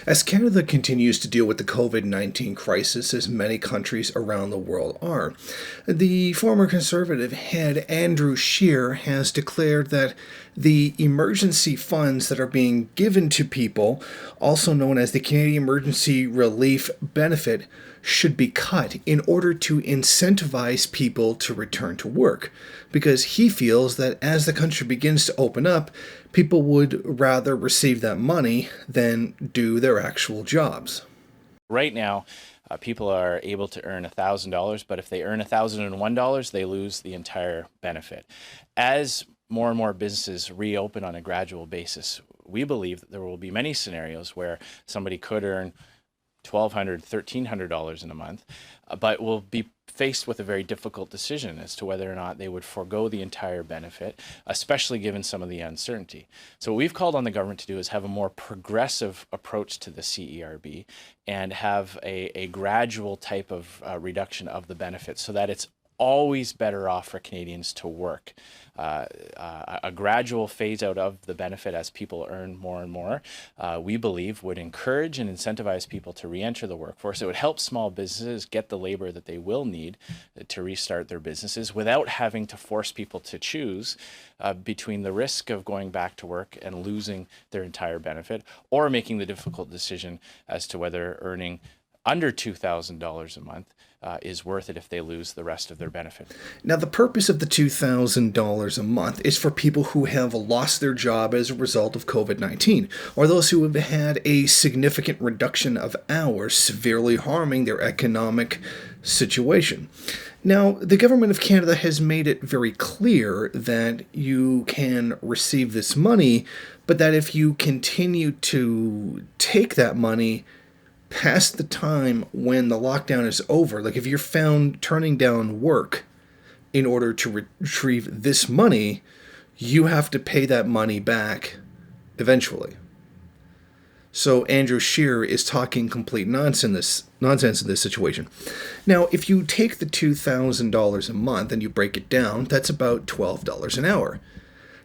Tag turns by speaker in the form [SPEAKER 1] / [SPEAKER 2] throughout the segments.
[SPEAKER 1] As Canada continues to deal with the COVID-19 crisis, as many countries around the world are, the former Conservative head Andrew Scheer has declared that the emergency funds that are being given to people, also known as the Canadian Emergency Relief Benefit, should be cut in order to incentivize people to return to work, because he feels that as the country begins to open up, people would rather receive that money than do their actual jobs.
[SPEAKER 2] Right now, people are able to earn $1,000, but if they earn $1,001, they lose the entire benefit. As more and more businesses reopen on a gradual basis, we believe that there will be many scenarios where somebody could earn $1,200, $1,300 in a month, but will be faced with a very difficult decision as to whether or not they would forego the entire benefit, especially given some of the uncertainty. So what we've called on the government to do is have a more progressive approach to the CERB and have a gradual type of reduction of the benefit so that it's always better off for Canadians to work. A gradual phase out of the benefit as people earn more and more, we believe would encourage and incentivize people to re-enter the workforce. It would help small businesses get the labor that they will need to restart their businesses without having to force people to choose between the risk of going back to work and losing their entire benefit, or making the difficult decision as to whether earning under $2,000 a month is worth it if they lose the rest of their benefit.
[SPEAKER 1] Now, the purpose of the $2,000 a month is for people who have lost their job as a result of COVID-19, or those who have had a significant reduction of hours, severely harming their economic situation. Now, the Government of Canada has made it very clear that you can receive this money, but that if you continue to take that money past the time when the lockdown is over, like if you're found turning down work in order to retrieve this money, you have to pay that money back eventually. So Andrew Scheer is talking complete nonsense in this situation. Now, if you take the $2,000 a month and you break it down, that's about $12 an hour.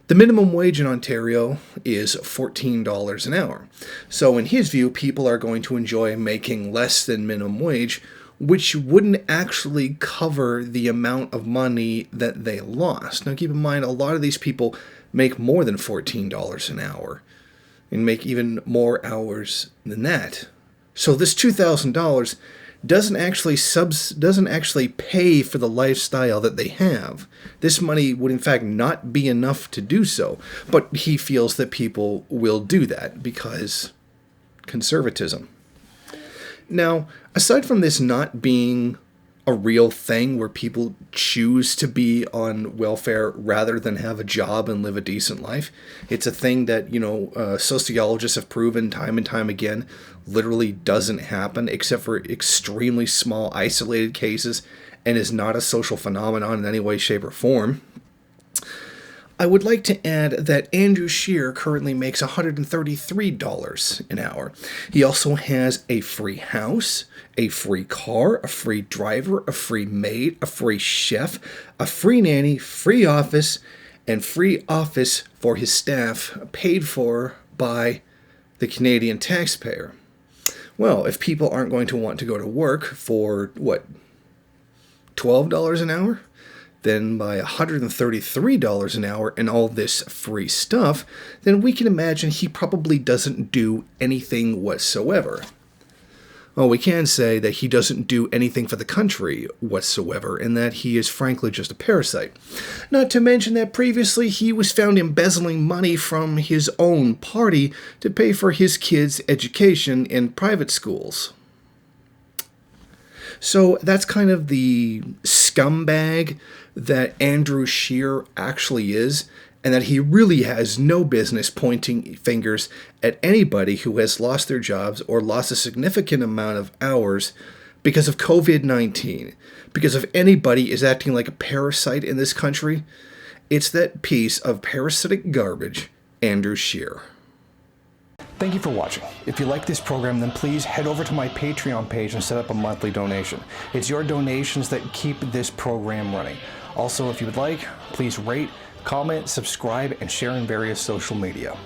[SPEAKER 1] The minimum wage in Ontario is $14 an hour. So in his view, people are going to enjoy making less than minimum wage, which wouldn't actually cover the amount of money that they lost. Now keep in mind, a lot of these people make more than $14 an hour and make even more hours than that. So this $2,000 doesn't actually pay for the lifestyle that they have. This money would in fact not be enough to do so, but he feels that people will do that because conservatism. Now, aside from this not being a real thing where people choose to be on welfare rather than have a job and live a decent life, it's a thing that, sociologists have proven time and time again literally doesn't happen except for extremely small isolated cases and is not a social phenomenon in any way, shape, or form. I would like to add that Andrew Scheer currently makes $133 an hour. He also has a free house, a free car, a free driver, a free maid, a free chef, a free nanny, free office, and free office for his staff paid for by the Canadian taxpayer. Well, if people aren't going to want to go to work for, $12 an hour? Then by $133 an hour and all this free stuff, then we can imagine he probably doesn't do anything whatsoever. Well, we can say that he doesn't do anything for the country whatsoever, and that he is frankly just a parasite. Not to mention that previously he was found embezzling money from his own party to pay for his kids' education in private schools. So that's kind of the scumbag that Andrew Scheer actually is, and that he really has no business pointing fingers at anybody who has lost their jobs or lost a significant amount of hours because of COVID-19. Because if anybody is acting like a parasite in this country, it's that piece of parasitic garbage, Andrew Scheer. Thank you for watching. If you like this program, then please head over to my Patreon page and set up a monthly donation. It's your donations that keep this program running. Also, if you would like, please rate, comment, subscribe, and share in various social media.